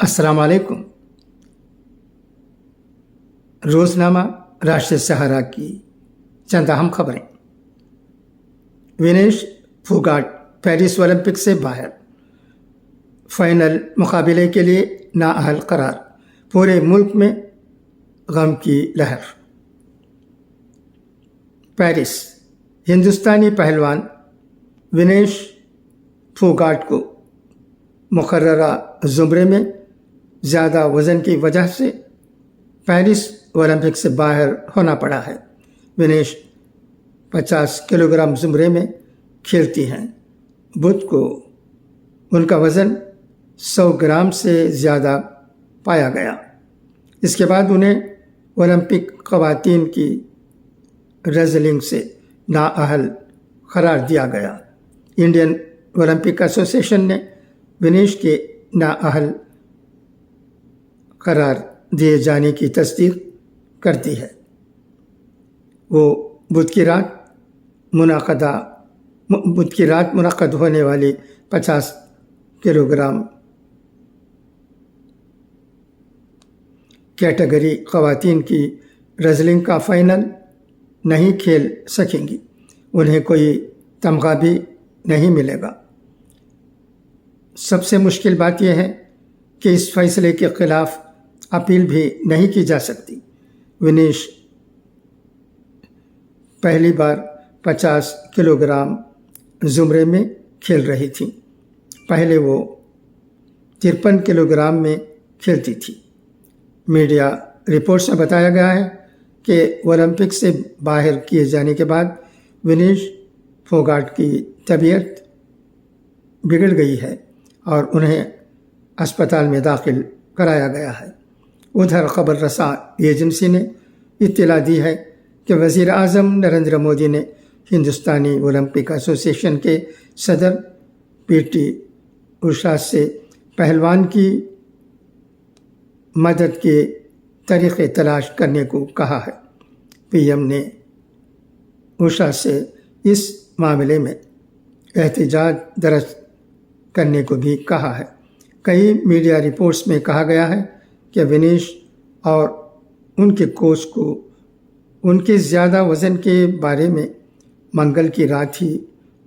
السلام علیکم۔ روزنامہ راشٹریہ سہارا کی چند اہم خبریں۔ ونیش پھوگاٹ پیرس اولمپک سے باہر، فائنل مقابلے کے لیے نااہل قرار، پورے ملک میں غم کی لہر۔ پیرس، ہندوستانی پہلوان ونیش پھوگاٹ کو مقررہ زمرے میں زیادہ وزن کی وجہ سے پیرس اولمپک سے باہر ہونا پڑا ہے۔ ونیش 50 کلو گرام زمرے میں کھیلتی ہیں۔ بدھ کو ان کا وزن 100 گرام سے زیادہ پایا گیا۔ اس کے بعد انہیں اولمپک خواتین کی ریسلنگ سے نااہل قرار دیا گیا۔ انڈین اولمپک ایسوسی ایشن نے ونیش کے نااہل قرار دیے جانے کی تصدیق کرتی ہے۔ وہ بدھ کی رات منعقد ہونے والی 50 کلو گرام کیٹیگری خواتین کی ریسلنگ کا فائنل نہیں کھیل سکیں گی۔ انہیں کوئی تمغہ بھی نہیں ملے گا۔ سب سے مشکل بات یہ ہے کہ اس فیصلے کے خلاف اپیل بھی نہیں کی جا سکتی۔ ونیش پہلی بار 50 کلو گرام زمرے میں کھیل رہی تھی۔ پہلے وہ 53 کلو گرام میں کھیلتی تھی۔ میڈیا رپورٹس میں بتایا گیا ہے کہ اولمپک سے باہر کیے جانے کے بعد ونیش پھوگاٹ کی طبیعت بگڑ گئی ہے اور انہیں اسپتال میں داخل کرایا گیا ہے۔ ادھر خبر رساں ایجنسی نے اطلاع دی ہے کہ وزیر اعظم نریندر مودی نے ہندوستانی اولمپک ایسوسی ایشن کے صدر پی ٹی اوشا سے پہلوان کی مدد کے طریقے تلاش کرنے کو کہا ہے۔ پی ایم نے اوشا سے اس معاملے میں احتجاج درج کرنے کو بھی کہا ہے۔ کئی میڈیا رپورٹس میں کہا گیا ہے کہ ونیش اور ان کے کوچ کو ان کے زیادہ وزن کے بارے میں منگل کی رات ہی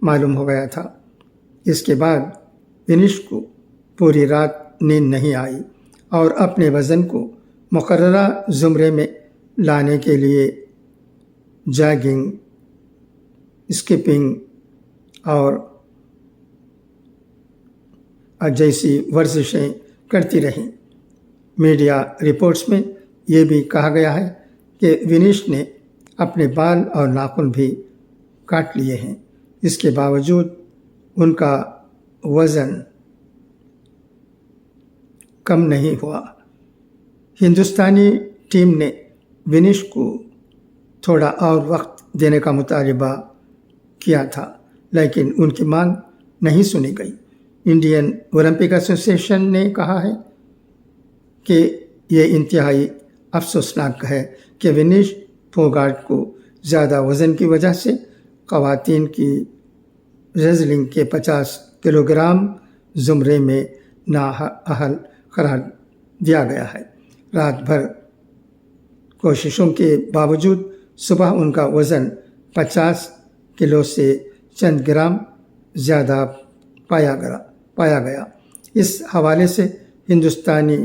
معلوم ہو گیا تھا۔ اس کے بعد ونیش کو پوری رات نیند نہیں آئی اور اپنے وزن کو مقررہ زمرے میں لانے کے لیے جاگنگ، اسکپنگ اور جیسی ورزشیں کرتی رہیں۔ میڈیا رپورٹس میں یہ بھی کہا گیا ہے کہ ونیش نے اپنے بال اور ناخن بھی کاٹ لیے ہیں۔ اس کے باوجود ان کا وزن کم نہیں ہوا۔ ہندوستانی ٹیم نے ونیش کو تھوڑا اور وقت دینے کا مطالبہ کیا تھا، لیکن ان کی مانگ نہیں سنی گئی۔ انڈین اولمپک ایسوسی ایشن نے کہا ہے کہ یہ انتہائی افسوسناک ہے کہ ونیش پھوگاٹ کو زیادہ وزن کی وجہ سے خواتین کی ریسلنگ کے 50 کلو گرام زمرے میں نااہل قرار دیا گیا ہے۔ رات بھر کوششوں کے باوجود صبح ان کا وزن 50 کلو سے چند گرام زیادہ پایا گیا۔ اس حوالے سے ہندوستانی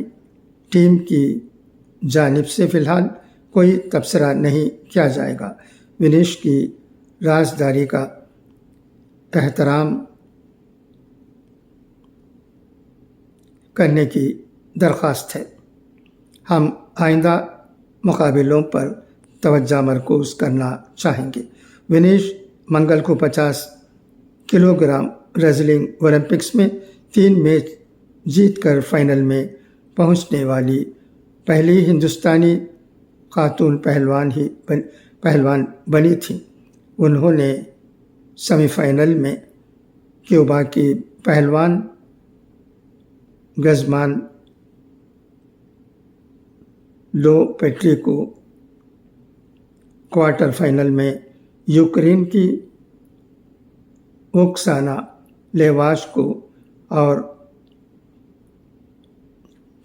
ٹیم کی جانب سے فی الحال کوئی تبصرہ نہیں کیا جائے گا۔ ونیش کی رازداری کا احترام کرنے کی درخواست ہے۔ ہم آئندہ مقابلوں پر توجہ مرکوز کرنا چاہیں گے۔ ونیش منگل کو 50 کلو گرام ریسلنگ اولمپکس میں 3 میچ جیت کر فائنل میں پہنچنے والی پہلی ہندوستانی خاتون پہلوان بنی تھیں۔ انہوں نے سیمی فائنل میں کیوبا کی پہلوان گزمان لو پیٹری کو، کوارٹر فائنل میں یوکرین کی اوکسانا لیواش کو اور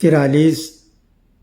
43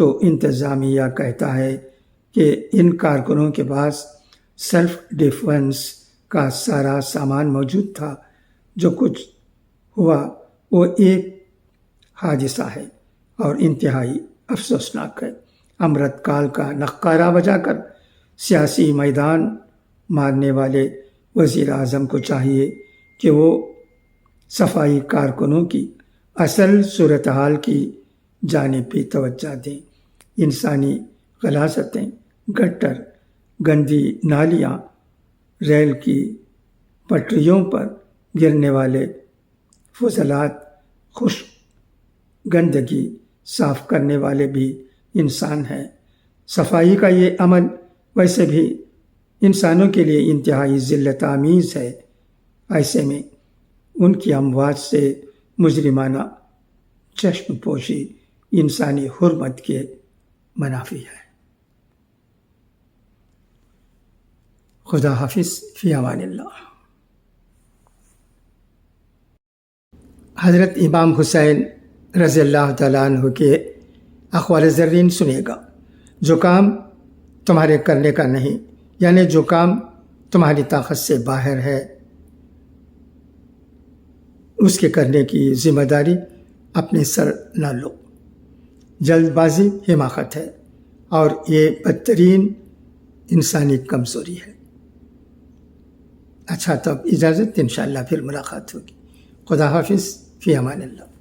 تو انتظامیہ کہتا ہے کہ ان کارکنوں کے پاس سیلف ڈیفنس کا سارا سامان موجود تھا۔ جو کچھ ہوا وہ ایک حادثہ ہے اور انتہائی افسوسناک ہے۔ امرت کال کا نقارہ بجا کر سیاسی میدان مارنے والے وزیر اعظم کو چاہیے کہ وہ صفائی کارکنوں کی اصل صورتحال کی جانب بھی توجہ دیں۔ انسانی غلاظتیں، گٹر، گندی نالیاں، ریل کی پٹریوں پر گرنے والے فضلات، خشک گندگی صاف کرنے والے بھی انسان ہیں۔ صفائی کا یہ عمل ویسے بھی انسانوں کے لیے انتہائی ذلت آمیز ہے، ایسے میں ان کی اموات سے مجرمانہ چشم پوشی انسانی حرمت کے منافی ہے۔ خدا حافظ، فی امان اللہ۔ حضرت امام حسین رضی اللہ تعالیٰ عنہ کے اقوال زرین سنیے گا۔ جو کام تمہارے کرنے کا نہیں، یعنی جو کام تمہاری طاقت سے باہر ہے، اس کے کرنے کی ذمہ داری اپنے سر نہ لو۔ جلد بازی حماقت ہے اور یہ بدترین انسانی کمزوری ہے۔ اچھا، تب اجازت، انشاءاللہ پھر ملاقات ہوگی۔ خدا حافظ، فی امان اللہ۔